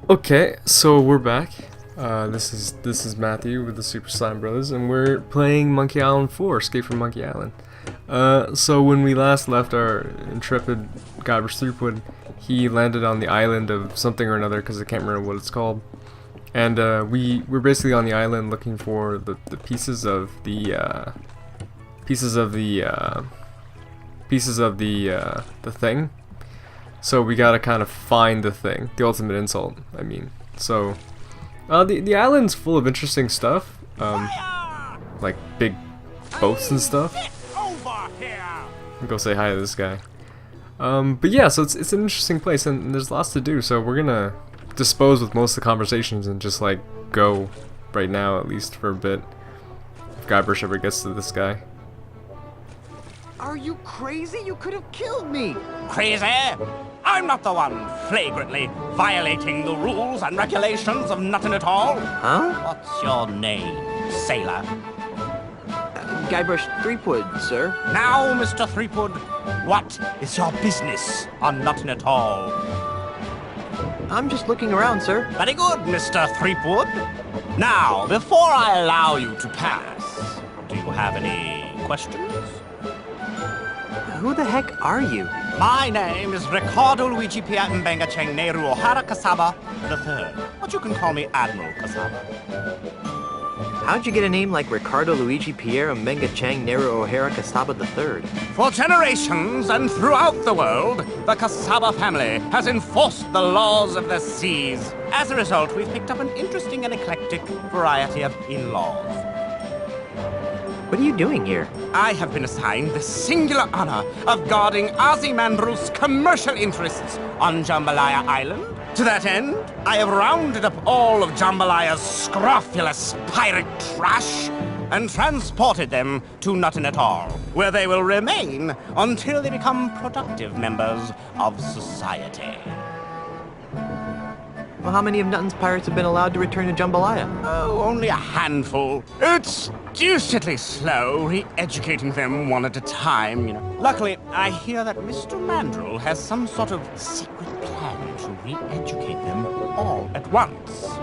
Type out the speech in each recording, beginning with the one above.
Okay, so we're back. This is Matthew with the Super Slime Brothers, and we're playing Monkey Island 4: Escape from Monkey Island. So when we last left our intrepid Guybrush Threepwood, he landed on the island of something or another because I can't remember what it's called. And we're basically on the island looking for the pieces of the the thing. So we gotta kind of find the thing, the ultimate insult, I mean. So, the island's full of interesting stuff, like big boats and stuff. I'll go say hi to this guy. But yeah, so it's an interesting place, and there's lots to do, so we're gonna dispose with most of the conversations and just, like, go right now, at least for a bit, if Guybrush ever gets to this guy. Are you crazy? You could have killed me! Crazy? I'm not the one flagrantly violating the rules and regulations of nothing at all. Huh? What's your name, sailor? Guybrush Threepwood, sir. Now, Mr. Threepwood, what is your business on nothing at all? I'm just looking around, sir. Very good, Mr. Threepwood. Now, before I allow you to pass, do you have any questions? Who the heck are you? My name is Ricardo Luigi Pia Mbenga Cheng Nehru O'Hara Kasaba III, but you can call me Admiral Kasaba. How'd you get a name like Ricardo Luigi Pierre Mbenga Chang Nehru O'Hara Kasaba III? For generations and throughout the world, the Kasaba family has enforced the laws of the seas. As a result, we've picked up an interesting and eclectic variety of in-laws. What are you doing here? I have been assigned the singular honor of guarding Ozymandias' commercial interests on Jambalaya Island. To that end, I have rounded up all of Jambalaya's scrofulous pirate trash and transported them to Nothing at All, where they will remain until they become productive members of society. Well, how many of Nutton's pirates have been allowed to return to Jambalaya? Oh, only a handful. It's deucedly slow, re-educating them one at a time, you know. Luckily, I hear that Mr. Mandrill has some sort of secret plan to re-educate them all at once.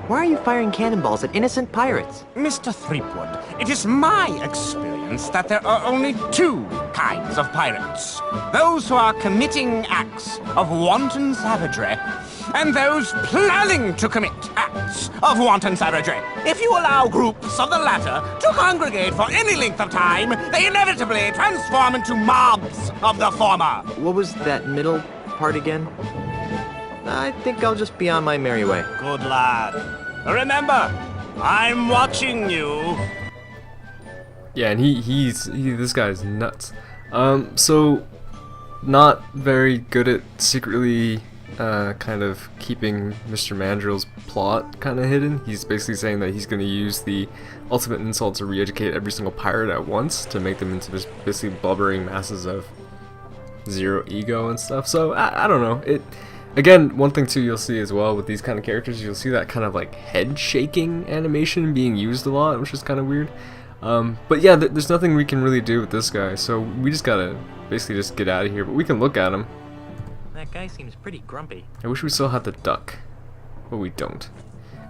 Why are you firing cannonballs at innocent pirates? Mr. Threepwood, it is my experience that there are only two kinds of pirates. Those who are committing acts of wanton savagery, and those planning to commit acts of wanton savagery. If you allow groups of the latter to congregate for any length of time, they inevitably transform into mobs of the former. What was that middle part again? I think I'll just be on my merry way. Good lad. Remember, I'm watching you. Yeah, and this guy's nuts. So not very good at secretly kind of keeping Mr. Mandrill's plot kind of hidden. He's basically saying that he's going to use the ultimate insult to re-educate every single pirate at once to make them into just basically blubbering masses of zero ego and stuff. So I don't know. Again, one thing too you'll see as well with these kind of characters, you'll see that kind of like head shaking animation being used a lot, which is kind of weird. But yeah, there's nothing we can really do with this guy, so we just gotta basically just get out of here. But we can look at him. That guy seems pretty grumpy. I wish we still had the duck, but we don't.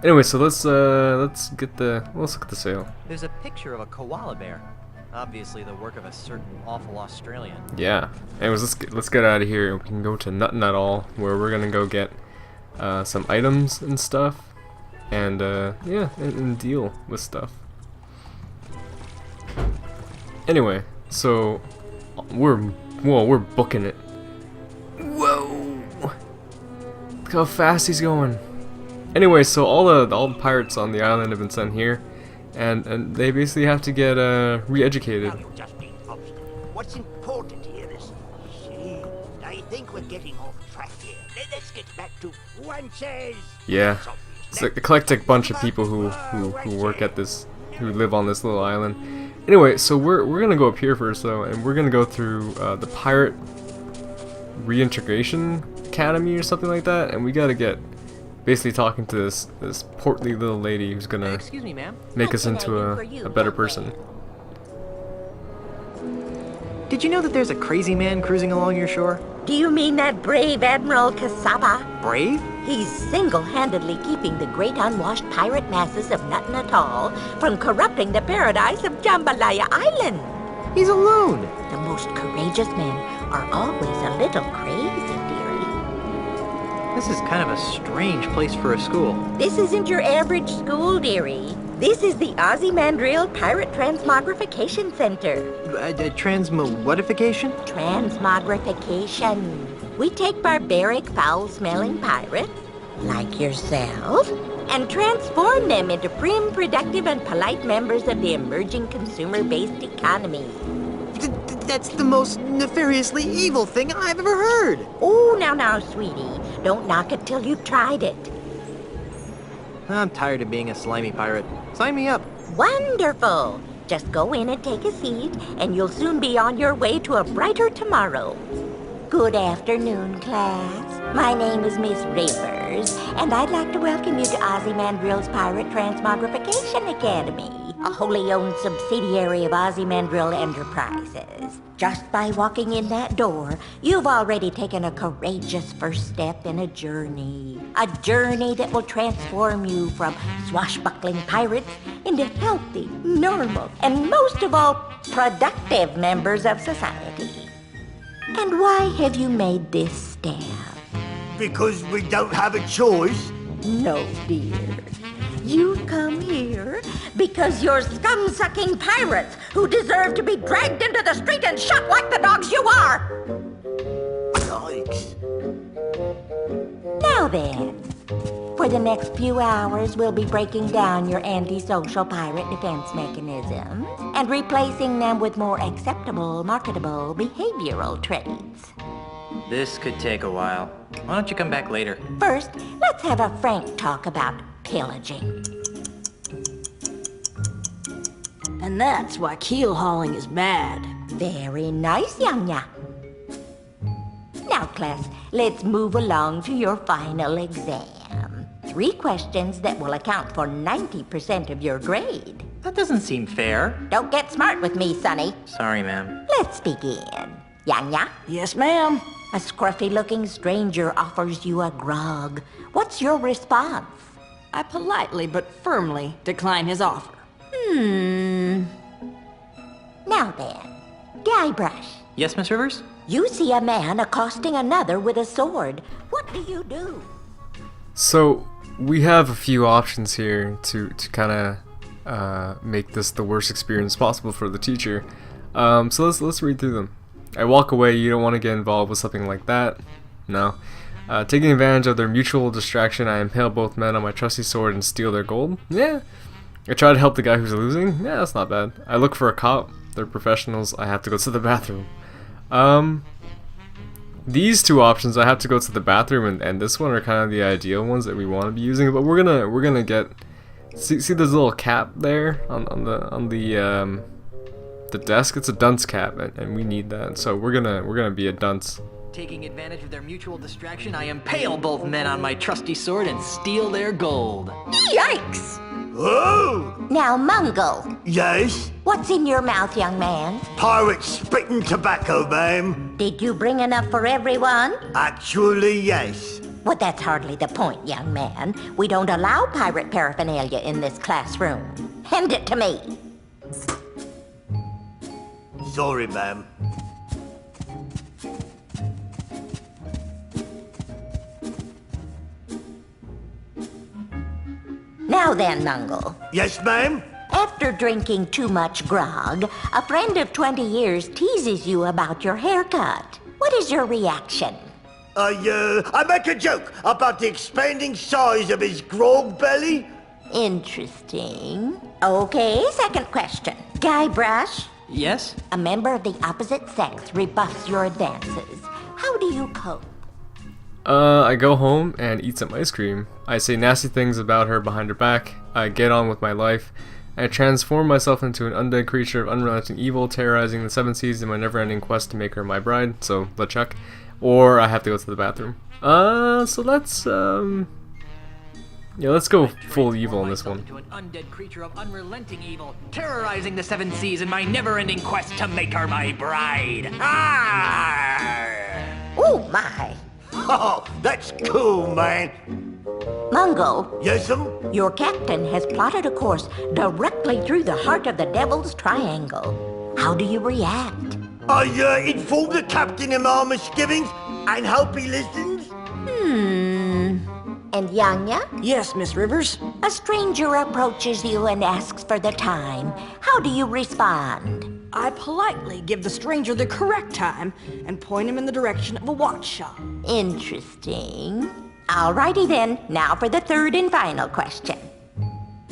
Anyway, so let's look at the sail. There's a picture of a koala bear. Obviously the work of a certain awful Australian. Yeah. Anyways, let's get out of here. We can go to Nothing at All, where we're gonna go get some items and stuff, and yeah, and deal with stuff. Anyway, so we're booking it. Whoa! Look how fast he's going. Anyway, so all the pirates on the island have been sent here. And they basically have to get re-educated. What's important here is, see, I think we're getting off track here. Let's get back to dunces. Yeah, it's an eclectic bunch of people who work at this, who live on this little island. Anyway, so we're gonna go up here first though, and we're gonna go through the Pirate Reintegration Academy or something like that, and we gotta get basically talking to this portly little lady who's gonna Excuse me, ma'am. make us into a better person. did you know that there's a crazy man cruising along your shore? Do you mean that brave Admiral Kasaba? Brave? He's single-handedly keeping the great unwashed pirate masses of Nuttin Atoll from corrupting the paradise of Jambalaya Island. He's a loon. The most courageous men are always a little crazy, dearie. This is kind of a strange place for a school. This isn't your average school, dearie. This is the Ozymandial Pirate Transmogrification Center. Transmodification? Transmogrification. We take barbaric, foul-smelling pirates, like yourself, and transform them into prim, productive, and polite members of the emerging consumer-based economy. That's the most nefariously evil thing I've ever heard. Oh, now, sweetie. Don't knock it till you've tried it. I'm tired of being a slimy pirate. Sign me up. Wonderful. Just go in and take a seat, and you'll soon be on your way to a brighter tomorrow. Good afternoon, class. My name is Miss Ravers, and I'd like to welcome you to Ozymandial's Pirate Transmogrification Academy, a wholly owned subsidiary of Ozymandial Enterprises. Just by walking in that door, you've already taken a courageous first step in a journey that will transform you from swashbuckling pirates into healthy, normal, and most of all, productive members of society. And why have you made this step? Because we don't have a choice. No, dear. You've come here because you're scum-sucking pirates who deserve to be dragged into the street and shot like the dogs you are! Yikes. Now then, for the next few hours, we'll be breaking down your antisocial pirate defense mechanisms and replacing them with more acceptable, marketable behavioral traits. This could take a while. Why don't you come back later? First, let's have a frank talk about pillaging. And that's why keel hauling is bad. Very nice, Yanya. Now, class, let's move along to your final exam. 3 questions that will account for 90% of your grade. That doesn't seem fair. Don't get smart with me, Sonny. Sorry, ma'am. Let's begin. Yanya, Yes, ma'am. a scruffy-looking stranger offers you a grog. What's your response? I politely but firmly decline his offer. Now then, Guybrush, Yes, Miss Rivers? you see a man accosting another with a sword. What do you do? So we have a few options here to kind of make this the worst experience possible for the teacher. So let's read through them. I walk away. You don't want to get involved with something like that. No. Taking advantage of their mutual distraction, I impale both men on my trusty sword and steal their gold. Yeah. I try to help the guy who's losing. Yeah, that's not bad. I look for a cop. They're professionals. I have to go to the bathroom. These 2 options, I have to go to the bathroom, and this one are kind of the ideal ones that we want to be using. But we're gonna get see this little cap there on the desk. It's a dunce cap, and we need that. So we're gonna be a dunce. Taking advantage of their mutual distraction, I impale both men on my trusty sword and steal their gold. Yikes! Oh! Now, Mungo, Yes? what's in your mouth, young man? Pirate spitting tobacco, ma'am. Did you bring enough for everyone? Actually, yes. Well, that's hardly the point, young man. We don't allow pirate paraphernalia in this classroom. Hand it to me. Sorry, ma'am. Now then, Mungo. Yes, ma'am? After drinking too much grog, a friend of 20 years teases you about your haircut. What is your reaction? I make a joke about the expanding size of his grog belly. Interesting. Okay, second question. Guybrush, Yes? a member of the opposite sex rebuffs your advances. How do you cope? I go home and eat some ice cream. I say nasty things about her behind her back. I get on with my life. I transform myself into an undead creature of unrelenting evil, terrorizing the 7 seas in my never-ending quest to make her my bride. So, LeChuck. Or I have to go to the bathroom. So let's Yeah, let's go full evil on this one. Into an undead creature of unrelenting evil, terrorizing the seven seas in my never-ending quest to make her my bride. Ah! Oh, my. Oh, that's cool, man. Mungo, Yes'm? your captain has plotted a course directly through the heart of the Devil's Triangle. How do you react? I informed the captain of my misgivings and hope he listens. And Yanya? Yes, Miss Rivers? A stranger approaches you and asks for the time. How do you respond? I politely give the stranger the correct time and point him in the direction of a watch shop. Interesting. Alrighty then, now for the third and final question.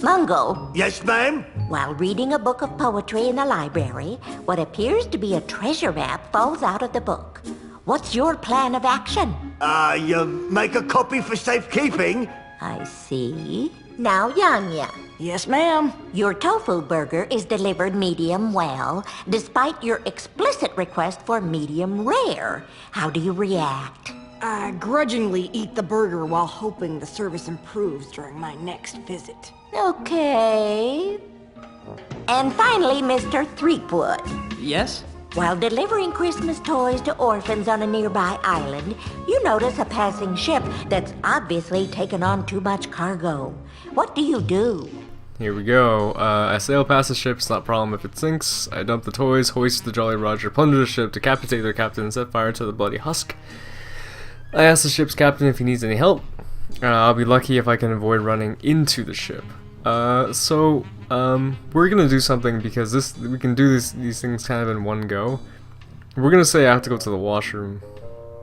Mungo, Yes, ma'am? while reading a book of poetry in a library, what appears to be a treasure map falls out of the book. What's your plan of action? You make a copy for safekeeping? I see. Now, Yanya. Yes, ma'am. Your tofu burger is delivered medium well, despite your explicit request for medium rare. How do you react? I grudgingly eat the burger while hoping the service improves during my next visit. Okay. And finally, Mr. Threepwood. Yes? While delivering Christmas toys to orphans on a nearby island, you notice a passing ship that's obviously taken on too much cargo. What do you do? Here we go. I sail past the ship, it's not a problem if it sinks. I dump the toys, hoist the Jolly Roger, plunder the ship, decapitate their captain, and set fire to the bloody husk. I ask the ship's captain if he needs any help. I'll be lucky if I can avoid running into the ship. We're gonna do something because we can do these things kind of in one go. We're gonna say I have to go to the washroom.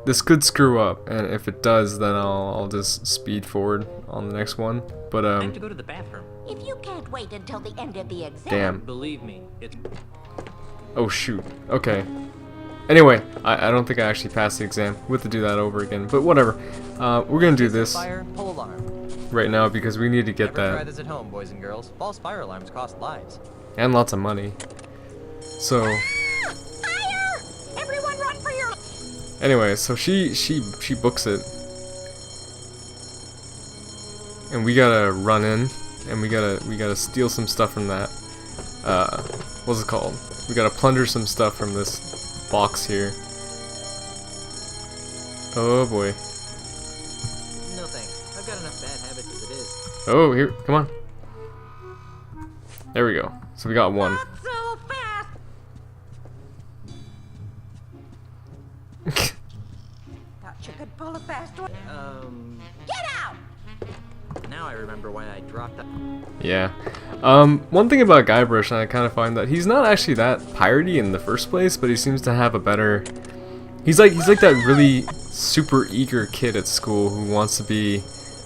This could screw up, and if it does, then I'll just speed forward on the next one. But I have to go to the bathroom. If you can't wait until the end of the exam... damn. Believe me, it's... Oh shoot. Okay. Anyway, I don't think I actually passed the exam. We have to do that over again, but whatever. We're gonna do this Fire, pull alarm. right now because we need to get Never try that this at home, boys and girls. False fire alarms cost lives. and lots of money. So Fire! Everyone run for your... anyway, so she books it, and we gotta run in, and we gotta steal some stuff from that. What's it called? We gotta plunder some stuff from this box here. Oh boy. No thanks. I've got enough bad habits as it is. Oh, here, come on. There we go. So we got one. Not so fast! Thought you could pull a fast one. Get out! Now I remember why I dropped that. Yeah. One thing about Guybrush, and I kind of find that he's not actually that piratey in the first place, but he seems to have a better... He's like that really super eager kid at school who wants to be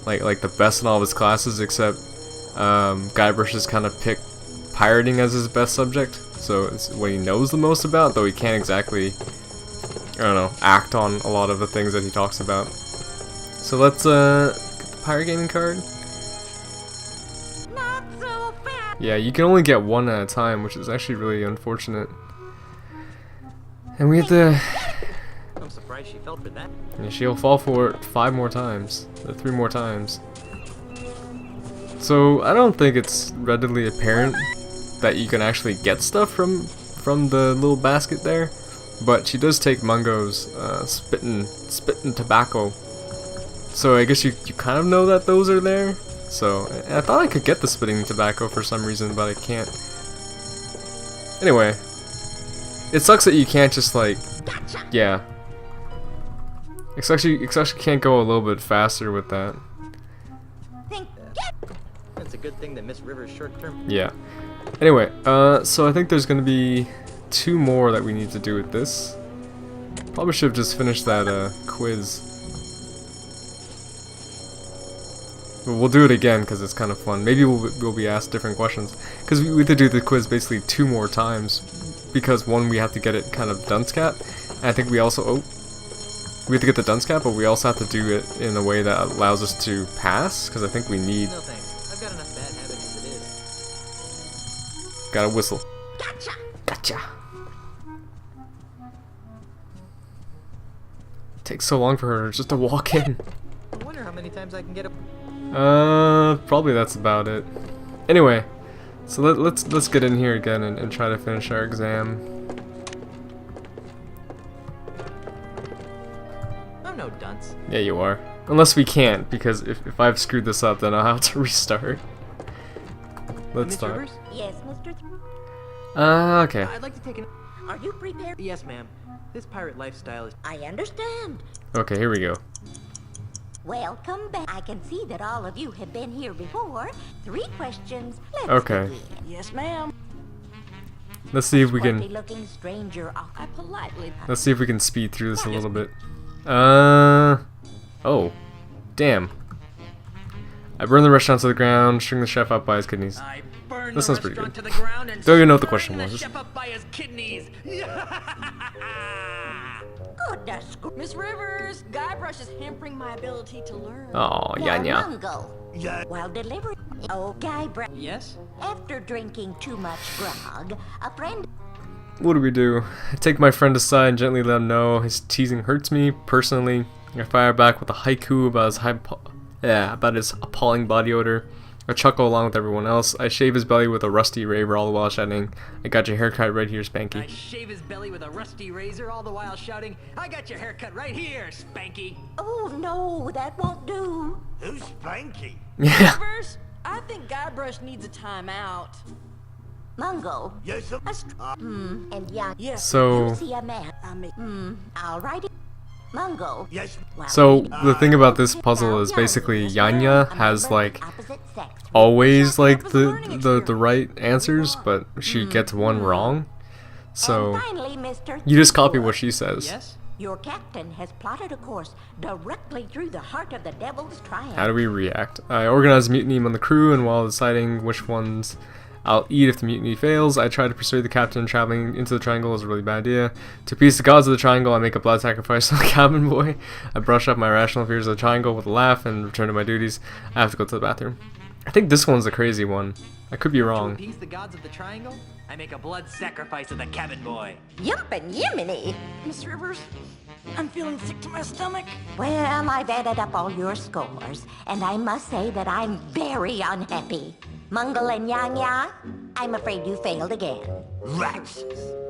like the best in all of his classes, except Guybrush has kind of picked pirating as his best subject, so it's what he knows the most about, though he can't exactly, I don't know, act on a lot of the things that he talks about. So let's get the pirate gaming card. Not so fast! Yeah, you can only get one at a time, which is actually really unfortunate. And we have to... I'm surprised she fell for that. yeah, she'll fall for it 5 more times, or 3 more times. So I don't think it's readily apparent that you can actually get stuff from the little basket there, but she does take Mungo's spittin' tobacco. So I guess you kind of know that those are there. So I thought I could get the spitting tobacco for some reason, but I can't. Anyway, it sucks that you can't just like, yeah. Especially can't go a little bit faster with that. It's a good thing that Miss Rivers' short-term... Yeah. Anyway, so I think there's gonna be 2 more that we need to do with this. Probably should have just finished that quiz. But we'll do it again because it's kind of fun. Maybe we'll be asked different questions because we have to do the quiz basically 2 more times because one we have to get it kind of dunce cap. And I think we also we have to get the dunce cap, but we also have to do it in a way that allows us to pass because I think we need. No thanks. I've got enough bad habits as it is. Gotta whistle. Gotcha! Gotcha. Takes so long for her just to walk in. I wonder how many times I can get a... Probably that's about it. Anyway, so let's get in here again and try to finish our exam. I'm no dunce. Yeah, you are. Unless we can't, because if I've screwed this up, then I'll have to restart. Let's Miss start. Rivers? Yes, Mr. Okay. I'd like to take an... Are you prepared? Yes, ma'am. This pirate lifestyle is... I understand. Okay, here we go. Welcome back. I can see that all of you have been here before. 3 questions. Let's Okay. begin. Yes, ma'am. Let's see if we Swarthy can. looking stranger. I politely. Let's see if we can speed through this a little bit. Oh, damn. I burn the restaurant to the ground, string the chef up by his kidneys. I burned That the sounds pretty restaurant good. to the ground and Don't even know what the question string the was. chef up by his kidneys. Goodness. Miss Rivers, Guybrush is hampering my ability to learn. Oh, Yanya. Mungo. While delivering. Oh, Guybrush. Yes? After drinking too much grog, a friend. What do we do? I take my friend aside and gently let him know his teasing hurts me personally. I fire back with a haiku about his appalling body odor. I chuckle along with everyone else. I shave his belly with a rusty raver all the while shouting, "I got your haircut right here, I Spanky." shave his belly with a rusty razor all the while shouting, "I got your haircut right here, Spanky." Oh no, that won't do. Who's Spanky? Yeah. Rivers, I think Guybrush needs a timeout. Mungo. Yes, sir. And Yang. Yes. So, You see a man. I'll write it. Mungo. Yes. While so we- the thing about this puzzle is basically Yanya has like always like the right answers, but she gets one wrong. So And finally, Mr. you just copy Thor, what she says. Yes? Your captain has plotted a course directly through the heart of the Devil's Triangle. How do we react? I organize a mutiny among the crew, and while deciding which ones I'll eat if the mutiny fails, I try to persuade the captain traveling into the triangle is a really bad idea. To appease the gods of the triangle, I make a blood sacrifice to the cabin boy. I brush up my irrational fears of the triangle with a laugh and return to my duties. I have to go to the bathroom. I think this one's a crazy one. I could be To wrong. appease the gods of the triangle, I make a blood sacrifice of the cabin boy. Yumpin' Yiminy. Miss Rivers, I'm feeling sick to my stomach. Well, I've added up all your scores, and I must say that I'm very unhappy. Mungo and Yang Yang, I'm afraid you failed again. Rats.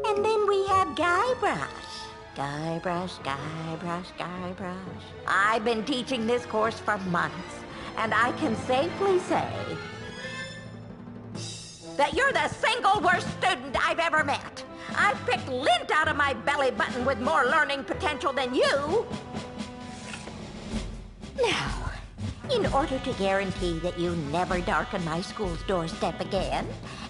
And then we have Guybrush. Guybrush. I've been teaching this course for months, and I can safely say that you're the single worst student I've ever met. I've picked lint out of my belly button with more learning potential than you. Now, in order to guarantee that you never darken my school's doorstep again,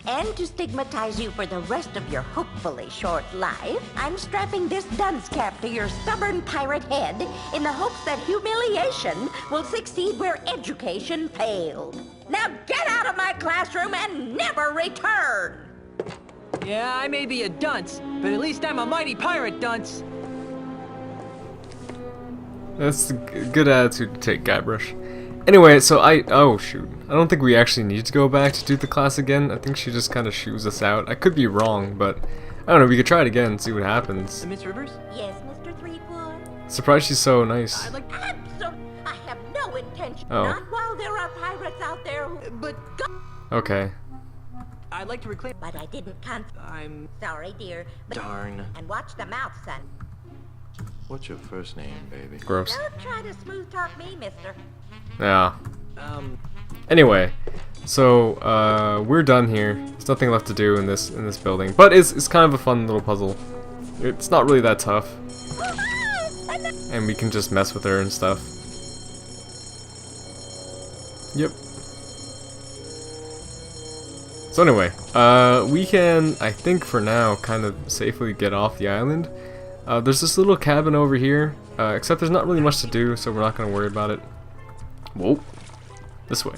and to stigmatize you for the rest of your hopefully short life, I'm strapping this dunce cap to your stubborn pirate head in the hopes that humiliation will succeed where education failed. Now get out of my classroom and never return! Yeah, I may be a dunce, but at least I'm a mighty pirate dunce. That's a good attitude to take, Guybrush. Anyway, so oh shoot. I don't think we actually need to go back to do the class again. I think she just kind of shoos us out. I could be wrong, but I don't know, we could try it again and see what happens. Miss Rivers? Yes, Mr. Threepwood? Surprised she's so nice. I'd like I have no intention. Oh. Not while there are pirates out there who... but Okay. I'd like to reclaim. But I didn't I'm Sorry, dear. But Darn. And watch the mouth, son. What's your first name, baby? Gross. Don't try to smooth talk me, mister. Yeah. Anyway, so we're done here. There's nothing left to do in this building, but it's kind of a fun little puzzle. It's not really that tough, and we can just mess with her and stuff. Yep. So anyway, we can, I think for now, kind of safely get off the island. There's this little cabin over here, except there's not really much to do, so we're not going to worry about it. Whoa. This way.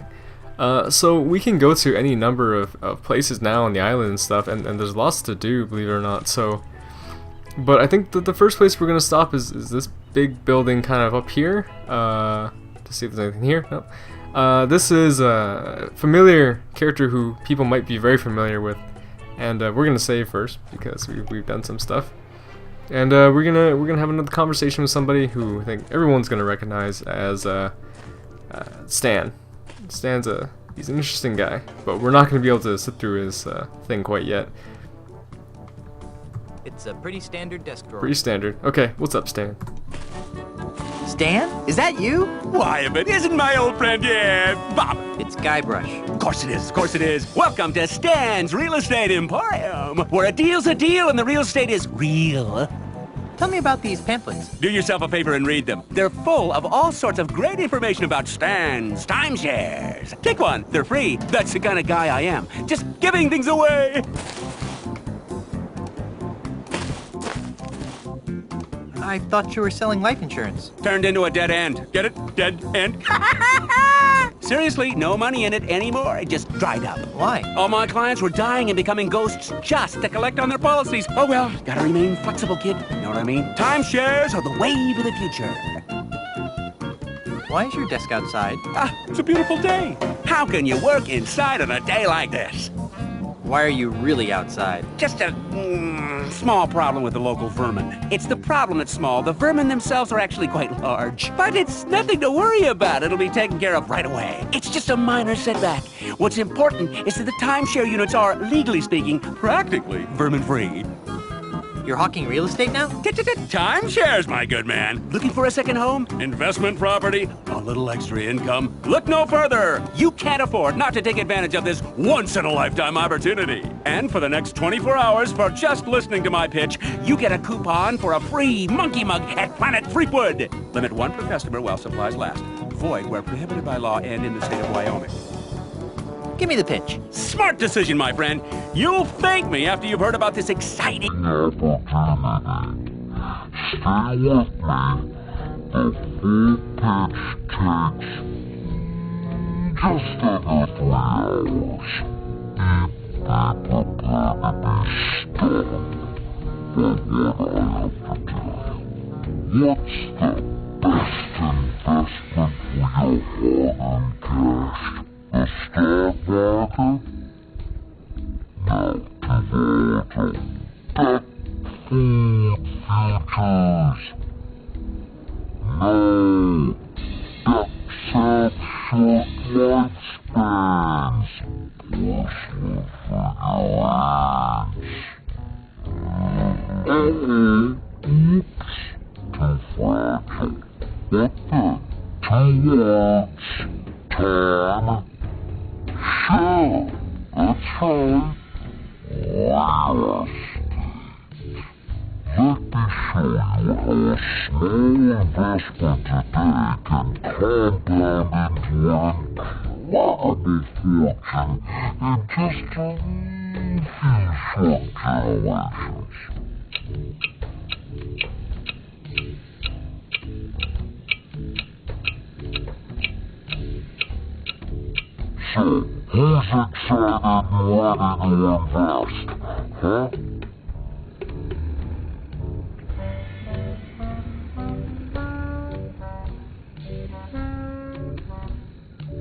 So we can go to any number of places now on the island and stuff, and there's lots to do, believe it or not. So, but I think that the first place we're going to stop is this big building kind of up here, to see if there's anything here. No. This is a familiar character who people might be very familiar with, and we're gonna save first because we've done some stuff, and we're gonna have another conversation with somebody who I think everyone's gonna recognize as Stan. he's an interesting guy, but we're not going to be able to sit through his thing quite yet. It's a pretty standard desk drawer. Pretty standard. Okay, what's up, Stan? Stan? Is that you? Why, if it isn't my old friend, yeah, Bob. It's Guybrush. Of course it is, of course it is. Welcome to Stan's Real Estate Emporium, where a deal's a deal and the real estate is real. Tell me about these pamphlets. Do yourself a favor and read them. They're full of all sorts of great information about Stan's timeshares. Take one, they're free. That's the kind of guy I am. Just giving things away. I thought you were selling life insurance. Turned into a dead end. Get it? Dead end? Seriously, no money in it anymore. It just dried up. Why? All my clients were dying and becoming ghosts just to collect on their policies. Oh well, gotta remain flexible, kid. You know what I mean? Timeshares are the wave of the future. Why is your desk outside? Ah, it's a beautiful day. How can you work inside on a day like this? Why are you really outside? Just a small problem with the local vermin. It's the problem that's small. The vermin themselves are actually quite large. But it's nothing to worry about. It'll be taken care of right away. It's just a minor setback. What's important is that the timeshare units are, legally speaking, practically vermin-free. You're hawking real estate now? Timeshares, my good man. Looking for a second home? Investment property? A little extra income? Look no further. You can't afford not to take advantage of this once-in-a-lifetime opportunity. And for the next 24 hours, for just listening to my pitch, you get a coupon for a free monkey mug at Planet Freakwood. Limit one per customer while supplies last. Void where prohibited by law and in the state of Wyoming. Give me the pitch. Smart decision, my friend. You'll thank me after you've heard about this exciting opportunity. Stay with me. The full pitch takes just under 3 hours. If they prepare to be stunned by what I have to tell you. What's the best investment for your hard-earned cash? The stock market? No, Toronto. Debt food futures. No, debt short lifespans. Personal figurines. Oops, too fragile. What the? 2 words, Tom. Sure, that's right. Real estate. Let me show you how a small investment today can compound into an incredible fortune in just a few short generations. So, who's excited and ready to invest? Huh?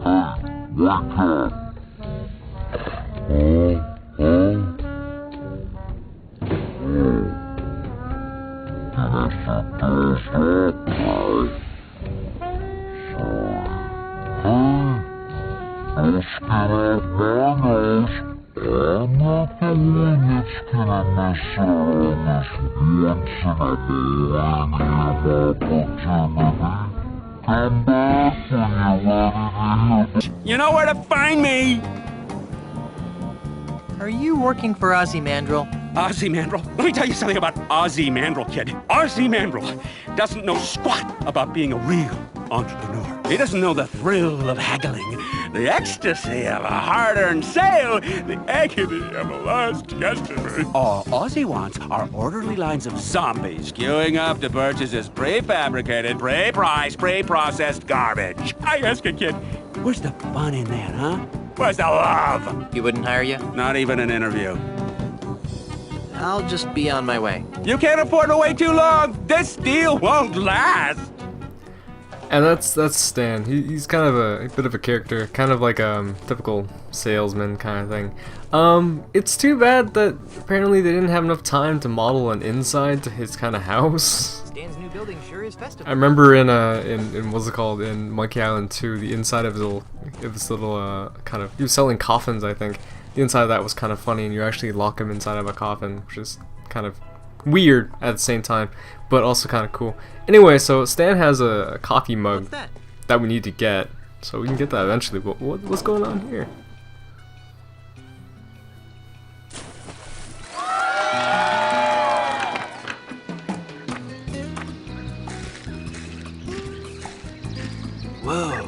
Hey, wake up. Asking out my nose, I'm not the one that's gonna miss out on this once-in-a-millennium opportunity. Come back when you're ready to hear. You know where to find me! Are you working for Ozymandias? Ozymandias? Let me tell you something about Ozymandias, kid. Ozymandias doesn't know squat about being a real entrepreneur. He doesn't know the thrill of haggling, the ecstasy of a hard-earned sale, the agony of a lost customer. All Ozzy wants are orderly lines of zombies queuing up to purchase his prefabricated, pre-priced, pre-processed garbage. I ask a kid, where's the fun in that, huh? Where's the love? He wouldn't hire you? Not even an interview. I'll just be on my way. You can't afford to wait too long. This deal won't last. And that's Stan. He's kind of a bit of a character, kind of like a typical salesman kind of thing. It's too bad that apparently they didn't have enough time to model an inside to his kind of house. Stan's new building sure is festive. I remember in what's it called, in Monkey Island 2, the inside of this little kind of, he was selling coffins, I think. The inside of that was kind of funny, and you actually lock him inside of a coffin, which is kind of weird at the same time, but also kind of cool. Anyway, so Stan has a coffee mug that we need to get, so we can get that eventually. But what's going on here? Whoa,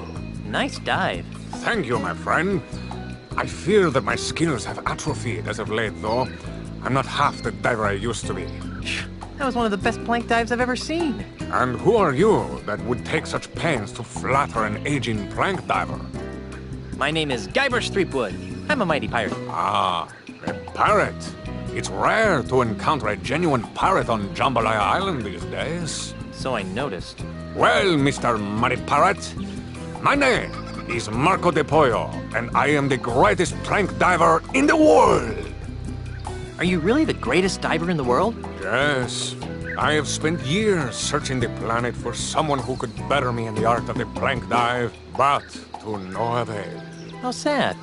nice dive. Thank you, my friend. I fear that my skills have atrophied as of late, though. I'm not half the diver I used to be. That was one of the best plank dives I've ever seen. And who are you that would take such pains to flatter an aging plank diver? My name is Guybrush Threepwood. I'm a mighty pirate. Ah, a pirate. It's rare to encounter a genuine pirate on Jambalaya Island these days. So I noticed. Well, Mr. Mighty Pirate, my name is Marco de Pollo, and I am the greatest plank diver in the world. Are you really the greatest diver in the world? Yes. I have spent years searching the planet for someone who could better me in the art of the plank dive, but to no avail. How sad.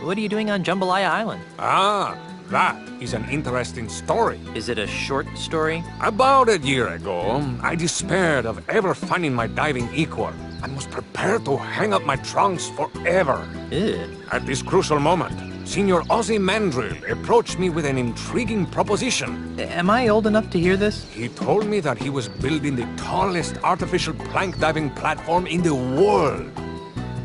What are you doing on Jambalaya Island? Ah, that is an interesting story. Is it a short story? About a year ago, I despaired of ever finding my diving equal and was prepared to hang up my trunks forever. Ew. At this crucial moment, Senior Ozzy Mandrill approached me with an intriguing proposition. Am I old enough to hear this? He told me that he was building the tallest artificial plank diving platform in the world,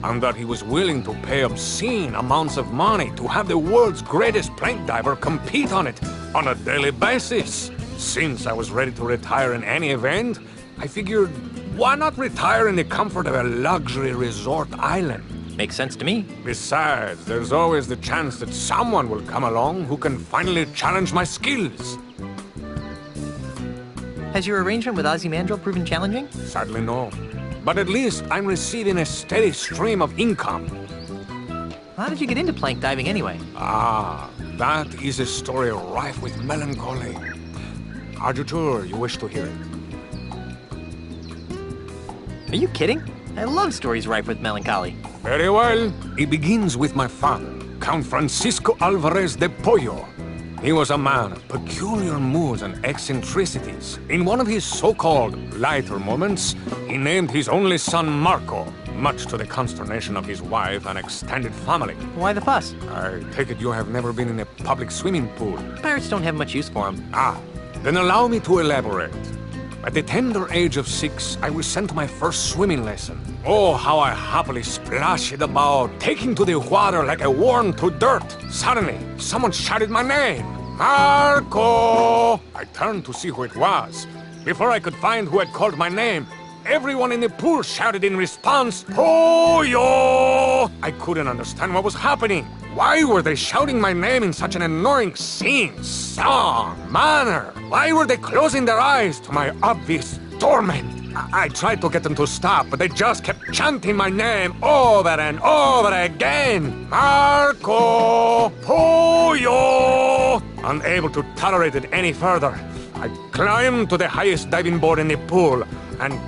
and that he was willing to pay obscene amounts of money to have the world's greatest plank diver compete on it on a daily basis. Since I was ready to retire in any event, I figured, why not retire in the comfort of a luxury resort island? Makes sense to me. Besides, there's always the chance that someone will come along who can finally challenge my skills. Has your arrangement with Ozymandias proven challenging? Sadly, no. But at least I'm receiving a steady stream of income. How did you get into plank diving anyway? Ah, that is a story rife with melancholy. Are you sure you wish to hear it? Are you kidding? I love stories rife with melancholy. Very well. It begins with my father, Count Francisco Alvarez de Pollo. He was a man of peculiar moods and eccentricities. In one of his so-called lighter moments, he named his only son Marco, much to the consternation of his wife and extended family. Why the fuss? I take it you have never been in a public swimming pool. Pirates don't have much use for them. Ah, then allow me to elaborate. At the tender age of 6, I was sent to my first swimming lesson. Oh, how I happily splashed about, taking to the water like a worm to dirt. Suddenly, someone shouted my name. Marco! I turned to see who it was. Before I could find who had called my name, everyone in the pool shouted in response, Pollo! I couldn't understand what was happening. Why were they shouting my name in such an annoying scene, song, manner? Why were they closing their eyes to my obvious torment? I tried to get them to stop, but they just kept chanting my name over and over again. Marco Pollo! Unable to tolerate it any further, I climbed to the highest diving board in the pool and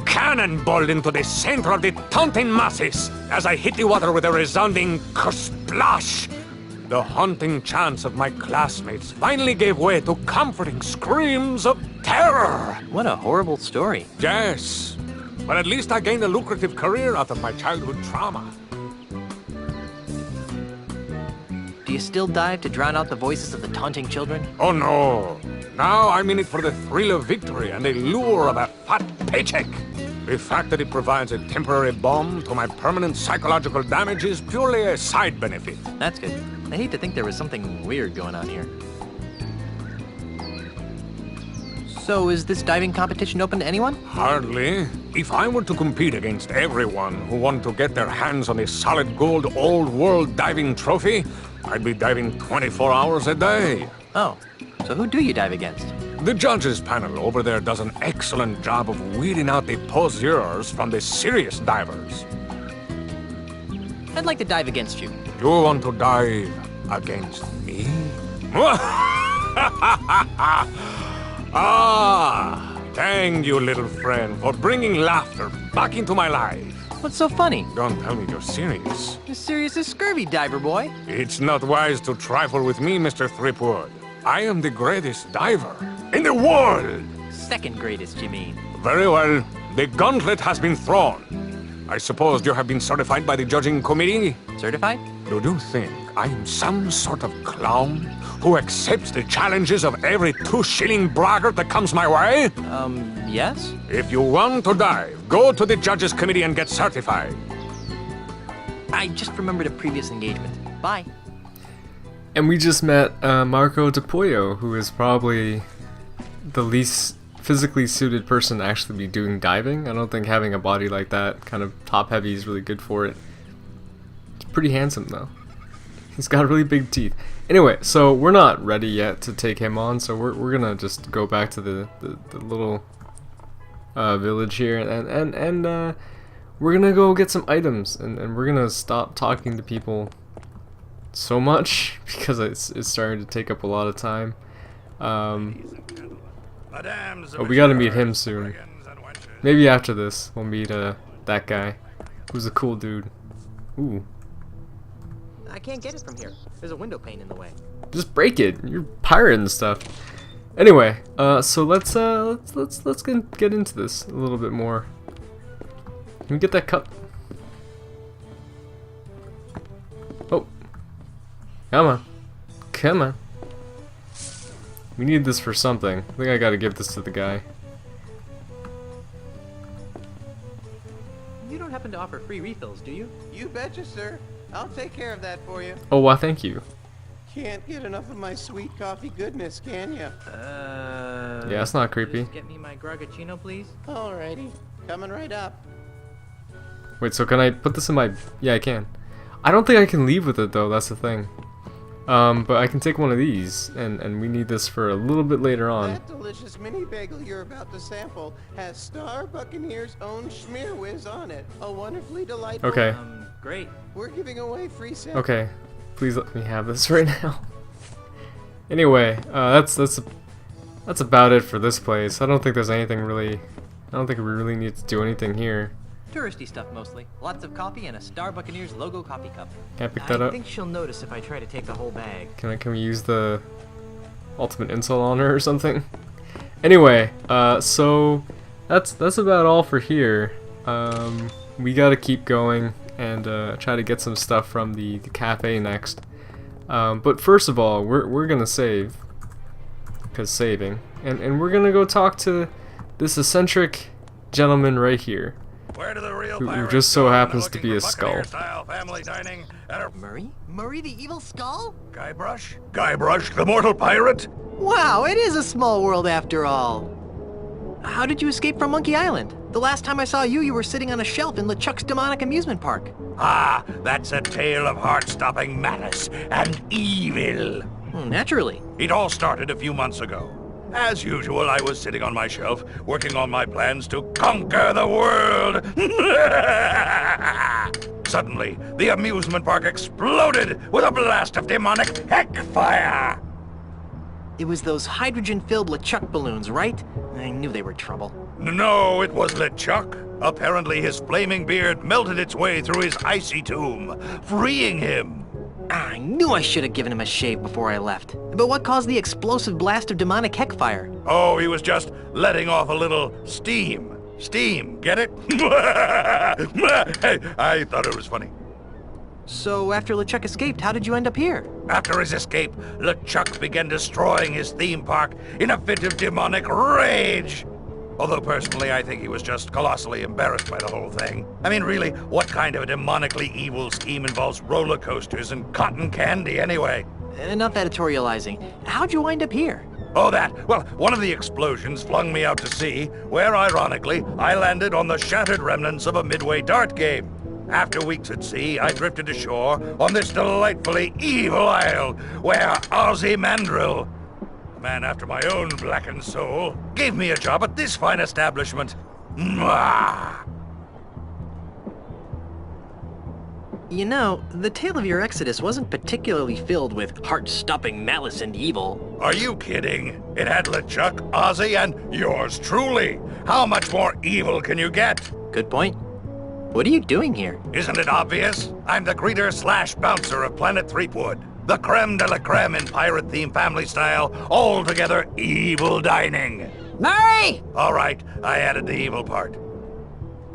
cannonballed into the center of the taunting masses as I hit the water with a resounding splash. The haunting chants of my classmates finally gave way to comforting screams of terror. What a horrible story. Yes, but at least I gained a lucrative career out of my childhood trauma. Do you still dive to drown out the voices of the taunting children? Oh no, now I'm in it for the thrill of victory and the lure of a fat paycheck. The fact that it provides a temporary balm to my permanent psychological damage is purely a side benefit. That's good. I hate to think there was something weird going on here. So is this diving competition open to anyone? Hardly. If I were to compete against everyone who wanted to get their hands on the solid gold old world diving trophy, I'd be diving 24 hours a day. Oh, so who do you dive against? The judges panel over there does an excellent job of weeding out the poseurs from the serious divers. I'd like to dive against you. You want to dive against me? Ah, Thank you, little friend, for bringing laughter back into my life. What's so funny? Don't tell me you're serious. As serious as scurvy, diver boy. It's not wise to trifle with me, Mr. Threepwood. I am the greatest diver in the world. Second greatest, you mean? Very well. The gauntlet has been thrown. I suppose you have been certified by the judging committee? Certified? Do you think I am some sort of clown who accepts the challenges of every 2-shilling braggart that comes my way? Yes? If you want to dive, go to the judges committee and get certified. I just remembered a previous engagement. Bye. And we just met Marco De Pollo, who is probably the least physically suited person to actually be doing diving. I don't think having a body like that, kind of top heavy, is really good for it. He's pretty handsome though. He's got really big teeth. Anyway, so we're not ready yet to take him on, so we're gonna just go back to the little village here, and we're gonna go get some items, and we're gonna stop talking to people so much because it's starting to take up a lot of time. But we gotta meet him soon. Maybe after this we'll meet that guy who's a cool dude. Ooh. I can't get it from here. There's a window pane in the way. Just break it. You're pirating stuff. Anyway, so let's get into this a little bit more. Can we get that cup? Oh. Come on. Come on. We need this for something. I think I gotta give this to the guy. You don't happen to offer free refills, do you? You betcha, sir. I'll take care of that for you. Oh, why thank you. Can't get enough of my sweet coffee goodness, can ya? Yeah, that's not creepy. Just get me my Gargachino, please. Alrighty. Coming right up. Wait, so can I put this in my... Yeah, I can. I don't think I can leave with it, though. That's the thing. But I can take one of these, and we need this for a little bit later on. That delicious mini bagel you're about to sample has Star Buccaneer's own Schmear Whiz on it. A wonderfully delightful... Okay. Great. We're giving away free samples. Okay. Please let me have this right now. Anyway, that's about it for this place. I don't think there's anything really... I don't think we really need to do anything here. Touristy stuff mostly. Lots of coffee and a Star Buccaneers logo coffee cup. Can I pick that I up? think she'll notice if I try to take the whole bag. Can we use the ultimate insult on her or something? Anyway, so that's about all for here. We gotta keep going and try to get some stuff from the cafe next. But first of all, we're gonna save, cause saving, and we're gonna go talk to this eccentric gentleman right here. Where do the real who just so happens to be a skull. Family dining at Murray? Murray the evil skull? Guybrush? Guybrush, the mortal pirate? Wow, it is a small world after all. How did you escape from Monkey Island? The last time I saw you, you were sitting on a shelf in LeChuck's demonic amusement park. Ah, that's a tale of heart-stopping malice and evil. Naturally. It all started a few months ago. As usual, I was sitting on my shelf, working on my plans to conquer the world. Suddenly, the amusement park exploded with a blast of demonic heck fire. It was those hydrogen-filled LeChuck balloons, right? I knew they were trouble. No, it was LeChuck. Apparently, his flaming beard melted its way through his icy tomb, freeing him. I knew I should have given him a shave before I left. But what caused the explosive blast of demonic heckfire? Oh, he was just letting off a little steam. Steam, get it? I thought it was funny. So after LeChuck escaped, how did you end up here? After his escape, LeChuck began destroying his theme park in a fit of demonic rage. Although personally, I think he was just colossally embarrassed by the whole thing. I mean, really, what kind of a demonically evil scheme involves roller coasters and cotton candy anyway? Enough editorializing. How'd you wind up here? Oh, that. Well, one of the explosions flung me out to sea, where, ironically, I landed on the shattered remnants of a midway dart game. After weeks at sea, I drifted ashore on this delightfully evil isle, where Ozzy Mandrill, a man after my own blackened soul, gave me a job at this fine establishment. Mwah! You know, the tale of your exodus wasn't particularly filled with heart-stopping malice and evil. Are you kidding? It had LeChuck, Ozzy, and yours truly. How much more evil can you get? Good point. What are you doing here? Isn't it obvious? I'm the greeter slash bouncer of Planet Threepwood. The creme de la creme in pirate-themed family style, all together evil dining. Murray! All right, I added the evil part.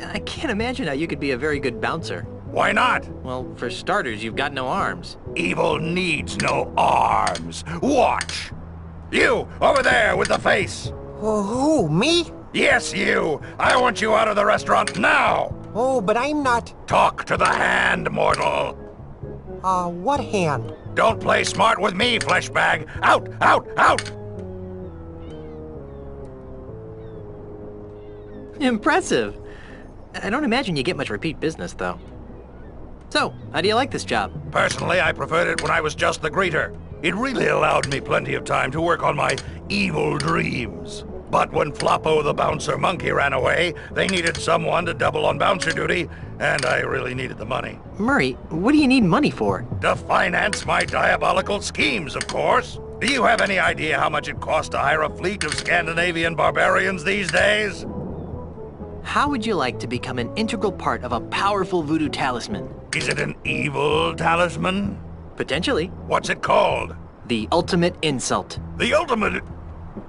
I can't imagine how you could be a very good bouncer. Why not? Well, for starters, you've got no arms. Evil needs no arms. Watch. You, over there with the face. Who, me? Yes, you. I want you out of the restaurant now. Oh, but I'm not... Talk to the hand, mortal. What hand? Don't play smart with me, fleshbag. Out, out, out! Impressive. I don't imagine you get much repeat business, though. So, how do you like this job? Personally, I preferred it when I was just the greeter. It really allowed me plenty of time to work on my evil dreams. But when Floppo the bouncer monkey ran away, they needed someone to double on bouncer duty, and I really needed the money. Murray, what do you need money for? To finance my diabolical schemes, of course. Do you have any idea how much it costs to hire a fleet of Scandinavian barbarians these days? How would you like to become an integral part of a powerful voodoo talisman? Is it an evil talisman? Potentially. What's it called? The ultimate insult. The ultimate...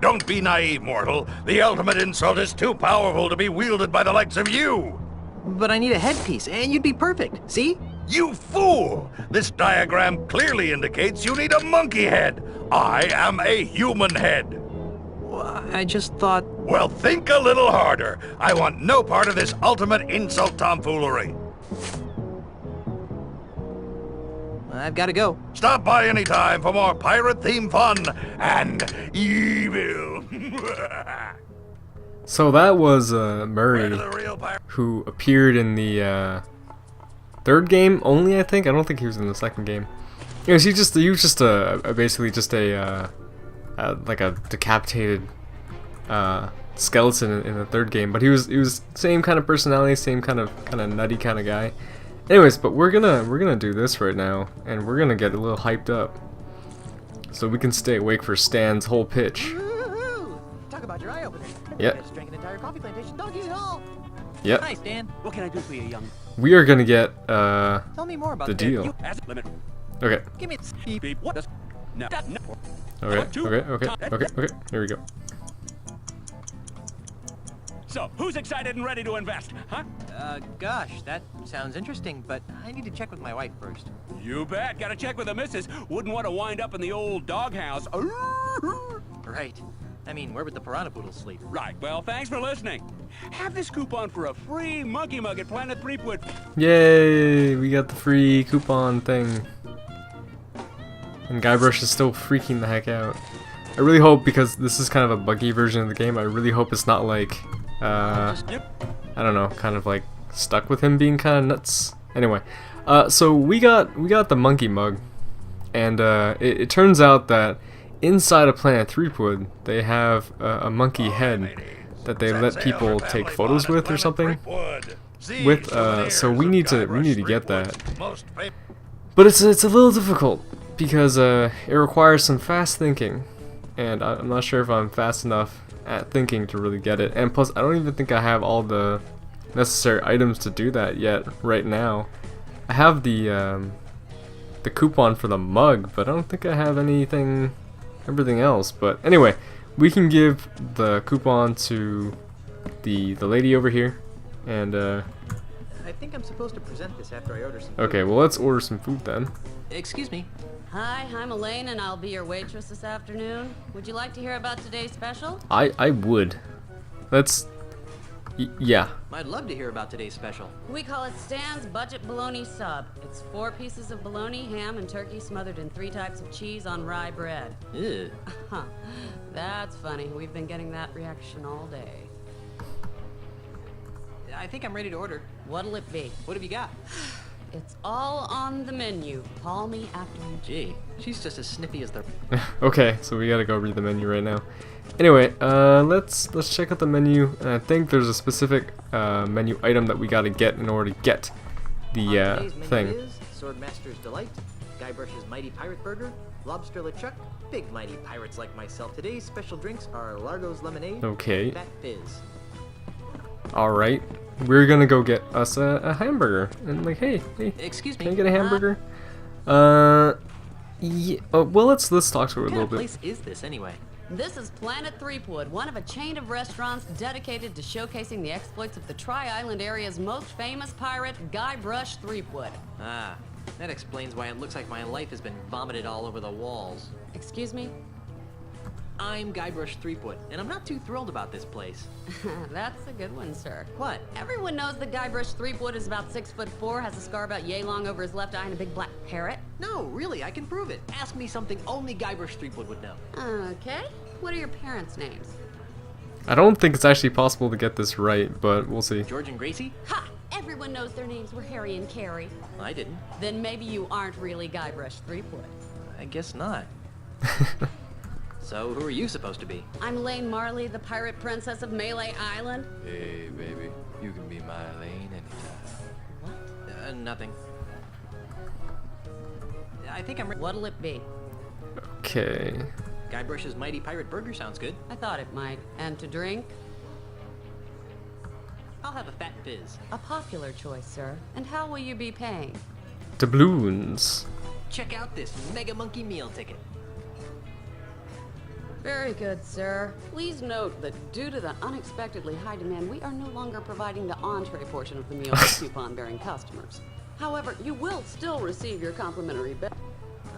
Don't be naive, mortal. The ultimate insult is too powerful to be wielded by the likes of you. But I need a headpiece, and you'd be perfect. See? You fool! This diagram clearly indicates you need a monkey head. I am a human head. Well, I just thought... Well, think a little harder. I want no part of this ultimate insult tomfoolery. I've got to go. Stop by any time for more pirate-themed fun and evil. So that was Murray, who appeared in the third game only, I think. I don't think he was in the second game. Anyways, he was just basically just a like a decapitated skeleton in the third game. But he was same kind of personality, same kind of nutty kind of guy. Anyways, but we're gonna do this right now, and we're gonna get a little hyped up, so we can stay awake for Stan's whole pitch. Woo-hoo! Talk about your eye opener. Yep. Just drank an entire coffee plantation. Don't use it all. Yep. Hi, Stan. What can I do for you, young? We are gonna get Tell me more about the deal. Okay. Give me a beep. What does? No. Okay. Here we go. So, who's excited and ready to invest, huh? Gosh, that sounds interesting, but I need to check with my wife first. You bet. Gotta check with the missus. Wouldn't want to wind up in the old doghouse. Right. I mean, where would the piranha poodles sleep? Right. Well, thanks for listening. Have this coupon for a free monkey mug at Planet Threepwood. Yay! We got the free coupon thing. And Guybrush is still freaking the heck out. I really hope, because this is kind of a buggy version of the game, I really hope it's not like, I don't know, kind of like stuck with him being kind of nuts. Anyway, so we got the monkey mug, and it turns out that inside of Planet Threepwood, they have a monkey head that they let people take photos with or something. So we need to get that. But it's a little difficult because it requires some fast thinking, and I'm not sure if I'm fast enough at thinking to really get it. And plus, I don't even think I have all the necessary items to do that yet right now. I have the coupon for the mug, but I don't think I have everything else. But anyway, we can give the coupon to the lady over here, and I think I'm supposed to present this after I order some food. Okay, well, let's order some food then. Excuse me. Hi, I'm Elaine, and I'll be your waitress this afternoon. Would you like to hear about today's special? I would. Yeah. I'd love to hear about today's special. We call it Stan's Budget Bologna Sub. It's 4 pieces of bologna, ham, and turkey smothered in 3 types of cheese on rye bread. Ew. That's funny. We've been getting that reaction all day. I think I'm ready to order. What'll it be? What have you got? It's all on the menu. Call me after you. Gee, she's just as snippy as the... Okay, so we gotta go read the menu right now. Anyway, let's check out the menu. And I think there's a specific menu item that we gotta get in order to get Today's menu thing. is Swordmaster's Delight, Guybrush's Mighty Pirate Burger, Lobster LeChuck, Big Mighty Pirates like myself. Today's special drinks are Largo's Lemonade, Okay. Fat Fizz. Alright. We're gonna go get us a hamburger. And like, hey, Excuse me. can I get a hamburger? Yeah, well, let's talk to her a What kind little of bit. place is this anyway? This is Planet Threepwood, one of a chain of restaurants dedicated to showcasing the exploits of the Tri-Island area's most famous pirate, Guybrush Threepwood. Ah, that explains why it looks like my life has been vomited all over the walls. Excuse me? I'm Guybrush Threepwood, and I'm not too thrilled about this place. That's a good one, sir. What? Everyone knows that Guybrush Threepwood is about 6'4", has a scar about yay long over his left eye, and a big black parrot. No, really, I can prove it. Ask me something only Guybrush Threepwood would know. Okay. What are your parents' names? I don't think it's actually possible to get this right, but we'll see. George and Gracie? Ha! Everyone knows their names were Harry and Carrie. I didn't. Then maybe you aren't really Guybrush Threepwood. I guess not. So, who are you supposed to be? I'm Lane Marley, the pirate princess of Melee Island. Hey, baby. You can be my Lane anytime. Nothing. I think I'm... What'll it be? Okay. Guybrush's Mighty Pirate Burger sounds good. I thought it might. And to drink? I'll have a Fat Fizz. A popular choice, sir. And how will you be paying? Doubloons. Check out this Mega Monkey meal ticket. Very good, sir. Please note that due to the unexpectedly high demand, we are no longer providing the entree portion of the meal for coupon-bearing customers. However, you will still receive your complimentary bill.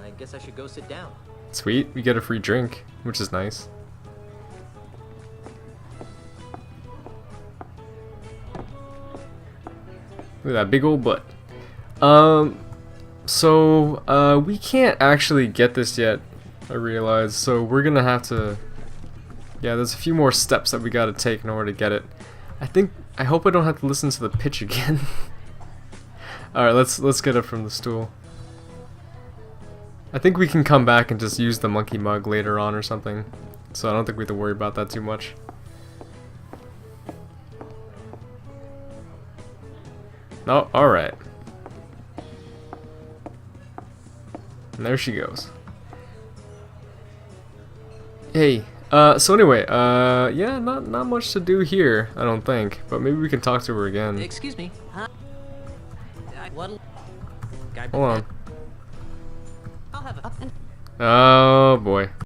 I guess I should go sit down. Sweet, we get a free drink, which is nice. Look at that big old butt. So, we can't actually get this yet, I realize, so we're gonna have to... Yeah, there's a few more steps that we gotta take in order to get it. I hope I don't have to listen to the pitch again. Alright, let's get up from the stool. I think we can come back and just use the monkey mug later on or something. So I don't think we have to worry about that too much. No, alright. And there she goes. Hey, so anyway, yeah, not much to do here, I don't think. But maybe we can talk to her again. Excuse me. Huh? Hold on. I'll have a... Oh boy.